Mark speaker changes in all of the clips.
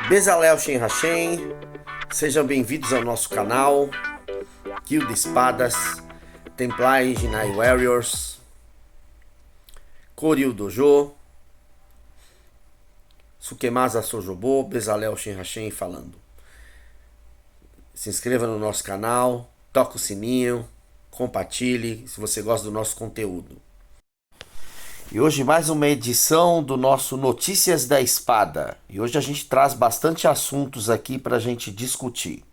Speaker 1: Bezalel Shen Hashem, sejam bem-vindos ao nosso canal Guilda Espadas, Templar Jinai Warriors, Koryu Dojo, Sukemasa Sojobo, Bezalel Shen Hashem falando. Se inscreva no nosso canal, toque o sininho, compartilhe se você gosta do nosso conteúdo. E hoje mais uma edição do nosso Notícias da Espada. E hoje a gente traz bastante assuntos aqui para a gente discutir.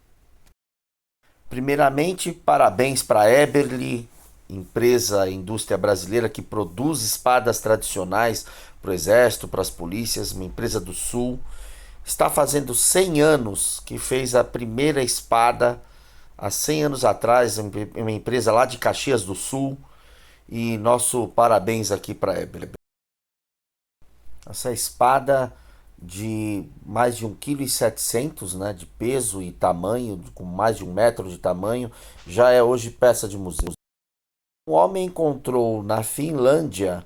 Speaker 1: Primeiramente, parabéns para a Eberly, empresa, indústria brasileira que produz espadas tradicionais para o exército, para as polícias, uma empresa do Sul. Está fazendo 100 anos que fez a primeira espada, há 100 anos atrás, uma empresa lá de Caxias do Sul. E nosso parabéns aqui para a Eberly. Essa espada de mais de 1,7 kg, né, de peso e tamanho, com mais de 1 metro de tamanho, já é hoje peça de museu. Um homem encontrou na Finlândia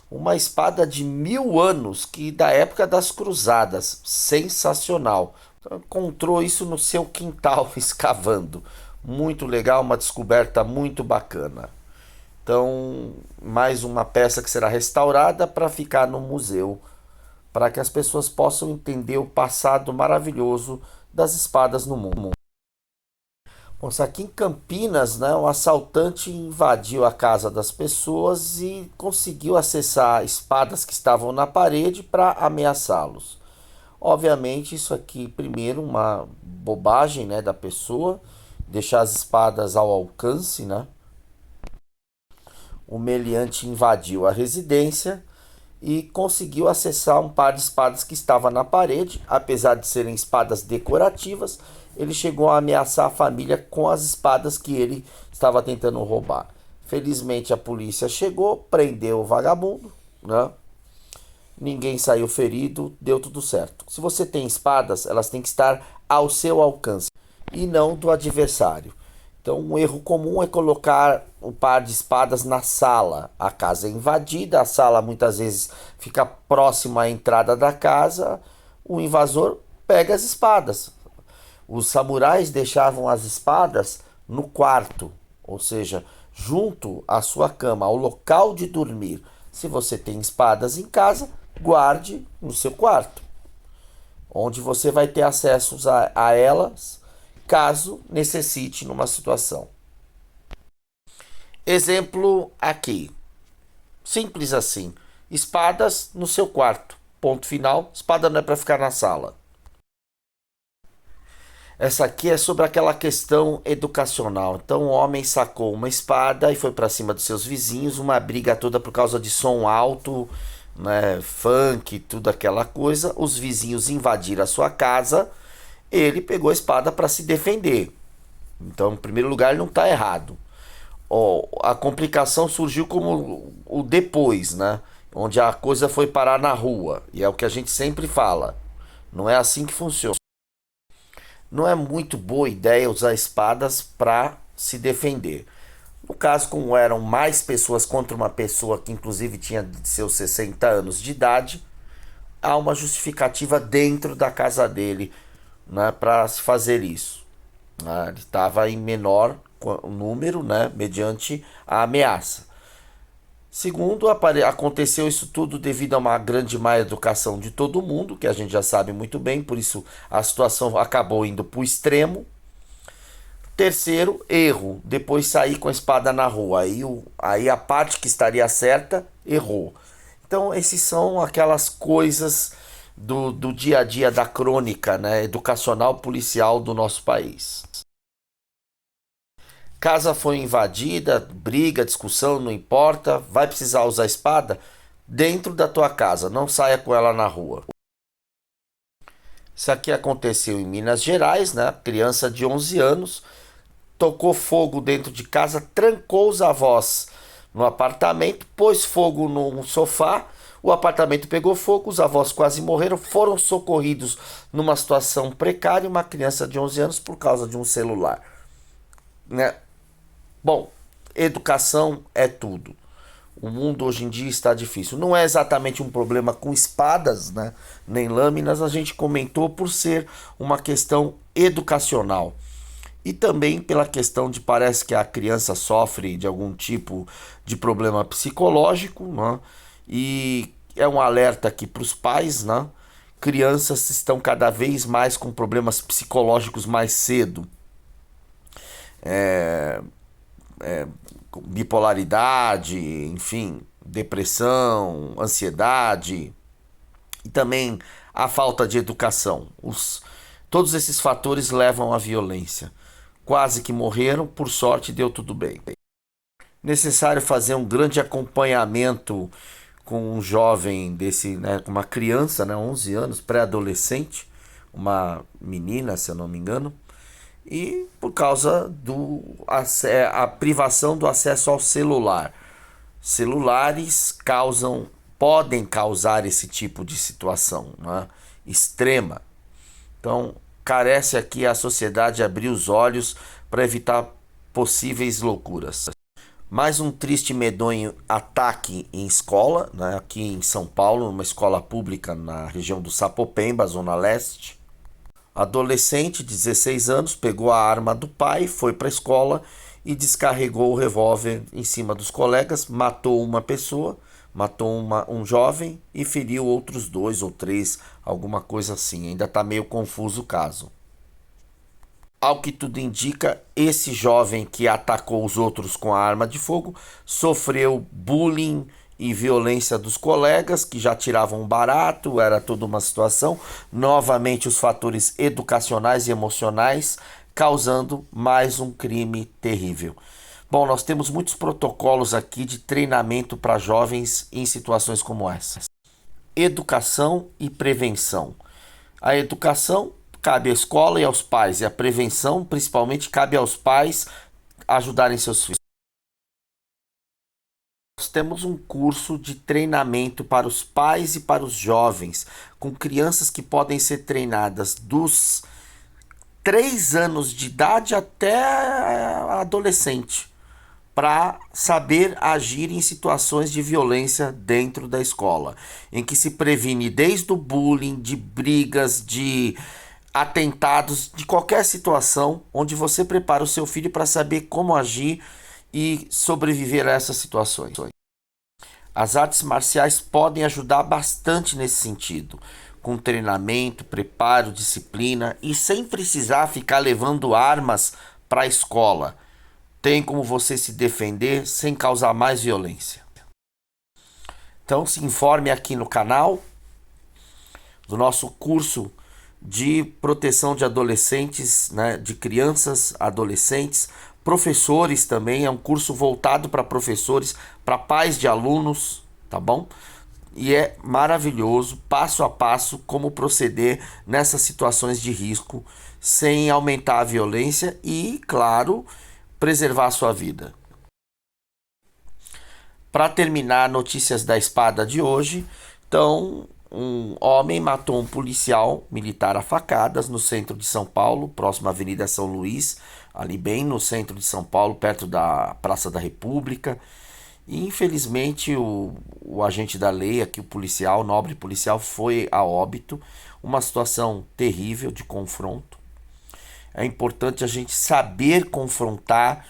Speaker 1: uma espada de 1000 anos, que da época das cruzadas, sensacional. Encontrou isso no seu quintal, escavando. Muito legal, uma descoberta muito bacana. Então, mais uma peça que será restaurada para ficar no museu, para que as pessoas possam entender o passado maravilhoso das espadas no mundo. Bom, aqui em Campinas, né, um assaltante invadiu a casa das pessoas e conseguiu acessar espadas que estavam na parede para ameaçá-los. Obviamente, isso aqui, primeiro, uma bobagem, né, da pessoa, deixar as espadas ao alcance, né? O meliante invadiu a residência e conseguiu acessar um par de espadas que estava na parede. Apesar de serem espadas decorativas, ele chegou a ameaçar a família com as espadas que ele estava tentando roubar. Felizmente a polícia chegou, prendeu o vagabundo, né? Ninguém saiu ferido, deu tudo certo. Se você tem espadas, elas têm que estar ao seu alcance e não do adversário. Então, um erro comum é colocar o par de espadas na sala. A casa é invadida, a sala muitas vezes fica próxima à entrada da casa. O invasor pega as espadas. Os samurais deixavam as espadas no quarto, ou seja, junto à sua cama, ao local de dormir. Se você tem espadas em casa, guarde no seu quarto, onde você vai ter acesso a elas caso necessite numa situação. Exemplo aqui. Simples assim. Espadas no seu quarto. Ponto final. Espada não é para ficar na sala. Essa aqui é sobre aquela questão educacional. Então o homem sacou uma espada e foi para cima dos seus vizinhos. Uma briga toda por causa de som alto, né, funk, tudo aquela coisa. Os vizinhos invadiram a sua casa. Ele pegou a espada para se defender. Então, em primeiro lugar, ele não está errado. A complicação surgiu como o depois, né? Onde a coisa foi parar na rua. E é o que a gente sempre fala. Não é assim que funciona. Não é muito boa ideia usar espadas para se defender. No caso, como eram mais pessoas contra uma pessoa que inclusive tinha seus 60 anos de idade, há uma justificativa dentro da casa dele, né, para se fazer isso. Ele estava em menor número, né, mediante a ameaça. Segundo, aconteceu isso tudo devido a uma grande má educação de todo mundo, que a gente já sabe muito bem, por isso a situação acabou indo para o extremo. Terceiro, erro, depois sair com a espada na rua. Aí a parte que estaria certa, errou. Então, esses são aquelas coisas do dia a dia da crônica, né, educacional policial do nosso país. Casa foi invadida, briga, discussão, não importa, vai precisar usar espada dentro da tua casa, não saia com ela na rua. Isso aqui aconteceu em Minas Gerais, né? Criança de 11 anos tocou fogo dentro de casa, trancou os avós no apartamento, pôs fogo num sofá. O apartamento pegou fogo, os avós quase morreram, foram socorridos numa situação precária, uma criança de 11 anos por causa de um celular, né? Bom, educação é tudo. O mundo hoje em dia está difícil. Não é exatamente um problema com espadas, né? Nem lâminas, a gente comentou por ser uma questão educacional. E também pela questão de parece que a criança sofre de algum tipo de problema psicológico, né? E é um alerta aqui para os pais, né? Crianças estão cada vez mais com problemas psicológicos mais cedo. Bipolaridade, enfim, depressão, ansiedade e também a falta de educação. Todos esses fatores levam à violência. Quase que morreram, por sorte deu tudo bem. Necessário fazer um grande acompanhamento com um jovem desse, né, com uma criança, né, 11 anos, pré-adolescente, uma menina, se eu não me engano, e por causa a privação do acesso ao celular. Celulares podem causar esse tipo de situação, né, extrema. Então, carece aqui a sociedade abrir os olhos para evitar possíveis loucuras. Mais um triste e medonho ataque em escola, né, aqui em São Paulo, numa escola pública na região do Sapopemba, Zona Leste. Adolescente de 16 anos pegou a arma do pai, foi para a escola e descarregou o revólver em cima dos colegas, matou uma pessoa, matou um jovem e feriu outros 2 ou 3, alguma coisa assim. Ainda está meio confuso o caso. Ao que tudo indica, esse jovem que atacou os outros com a arma de fogo sofreu bullying e violência dos colegas que já tiravam barato, era toda uma situação. Novamente, os fatores educacionais e emocionais causando mais um crime terrível. Bom, nós temos muitos protocolos aqui de treinamento para jovens em situações como essa. Educação e prevenção. A educação cabe à escola e aos pais, e a prevenção, principalmente, cabe aos pais ajudarem seus filhos. Nós temos um curso de treinamento para os pais e para os jovens, com crianças que podem ser treinadas dos 3 anos de idade até adolescente, para saber agir em situações de violência dentro da escola, em que se previne desde o bullying, de brigas, de atentados, de qualquer situação onde você prepara o seu filho para saber como agir e sobreviver a essas situações. As artes marciais podem ajudar bastante nesse sentido, com treinamento, preparo, disciplina e sem precisar ficar levando armas para a escola. Tem como você se defender sem causar mais violência. Então se informe aqui no canal do nosso curso de proteção de adolescentes, né, de crianças, adolescentes, professores também, é um curso voltado para professores, para pais de alunos, tá bom? E é maravilhoso, passo a passo, como proceder nessas situações de risco, sem aumentar a violência e, claro, preservar a sua vida. Para terminar, notícias da espada de hoje. Então, um homem matou um policial militar a facadas no centro de São Paulo, próximo à Avenida São Luís, ali bem no centro de São Paulo, perto da Praça da República. E infelizmente o agente da lei, aqui o policial, o nobre policial, foi a óbito. Uma situação terrível de confronto. É importante a gente saber confrontar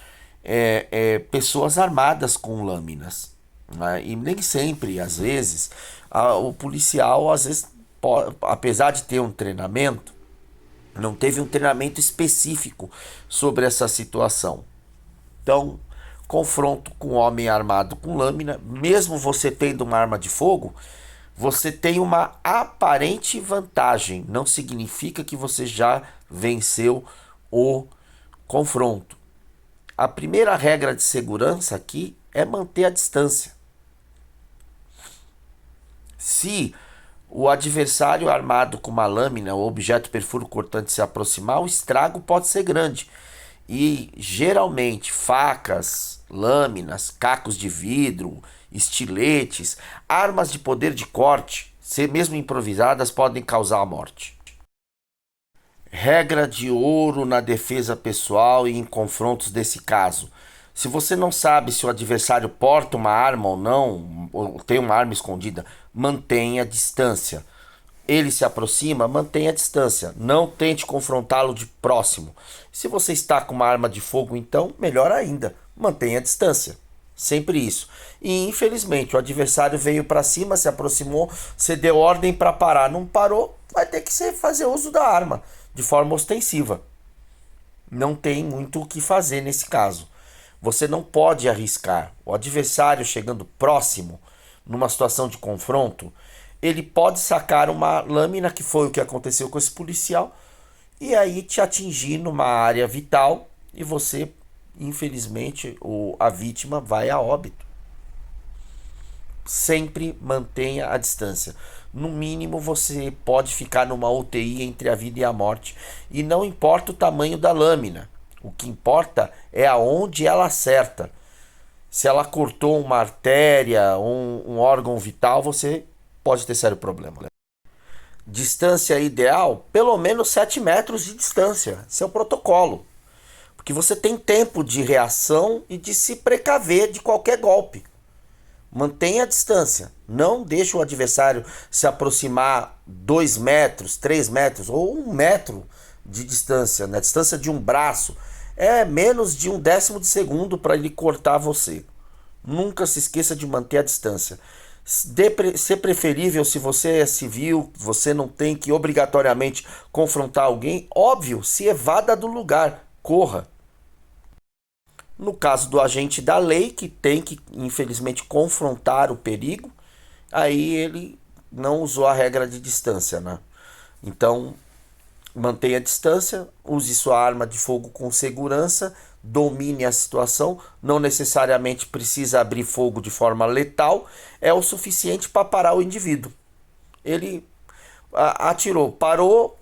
Speaker 1: pessoas armadas com lâminas, né? E nem sempre, às vezes, o policial, às vezes, apesar de ter um treinamento, não teve um treinamento específico sobre essa situação. Então, confronto com um homem armado com lâmina, mesmo você tendo uma arma de fogo, você tem uma aparente vantagem. Não significa que você já venceu o confronto. A primeira regra de segurança aqui é manter a distância. Se o adversário armado com uma lâmina ou objeto perfuro cortante se aproximar, o estrago pode ser grande. E geralmente facas, lâminas, cacos de vidro, estiletes, armas de poder de corte, se mesmo improvisadas, podem causar a morte. Regra de ouro na defesa pessoal e em confrontos desse caso: Se você não sabe se o adversário porta uma arma ou não, ou tem uma arma escondida, mantenha a distância. Ele se aproxima, mantenha a distância. Não tente confrontá-lo de próximo. Se você está com uma arma de fogo, então, melhor ainda, mantenha a distância. Sempre isso. E infelizmente o adversário veio para cima, se aproximou, você deu ordem para parar, não parou, vai ter que fazer uso da arma de forma ostensiva. Não tem muito o que fazer nesse caso. Você não pode arriscar. O adversário chegando próximo, numa situação de confronto, ele pode sacar uma lâmina, que foi o que aconteceu com esse policial, e aí te atingir numa área vital e você, infelizmente, a vítima vai a óbito. Sempre mantenha a distância. No mínimo, você pode ficar numa UTI entre a vida e a morte. E não importa o tamanho da lâmina. O que importa é aonde ela acerta. Se ela cortou uma artéria, um órgão vital, você pode ter sério problema. Distância ideal, pelo menos 7 metros de distância. Esse é o protocolo. Porque você tem tempo de reação e de se precaver de qualquer golpe. Mantenha a distância. Não deixe o adversário se aproximar 2 metros, 3 metros ou 1 metro de distância. Na distância de um braço. É menos de 1/10 de segundo para ele cortar você. Nunca se esqueça de manter a distância. Ser preferível, se você é civil, você não tem que obrigatoriamente confrontar alguém. Óbvio, se evada do lugar. Corra. No caso do agente da lei, que tem que, infelizmente, confrontar o perigo, aí ele não usou a regra de distância, né? Então, mantenha a distância, use sua arma de fogo com segurança, domine a situação, não necessariamente precisa abrir fogo de forma letal, é o suficiente para parar o indivíduo. Ele atirou, parou,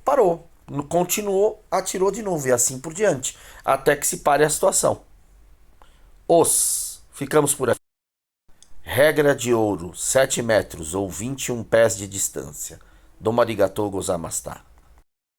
Speaker 1: continuou, atirou de novo e assim por diante, até que se pare a situação. Ficamos por aqui. Regra de ouro: 7 metros ou 21 pés de distância. Domo arigatou gozaimasu.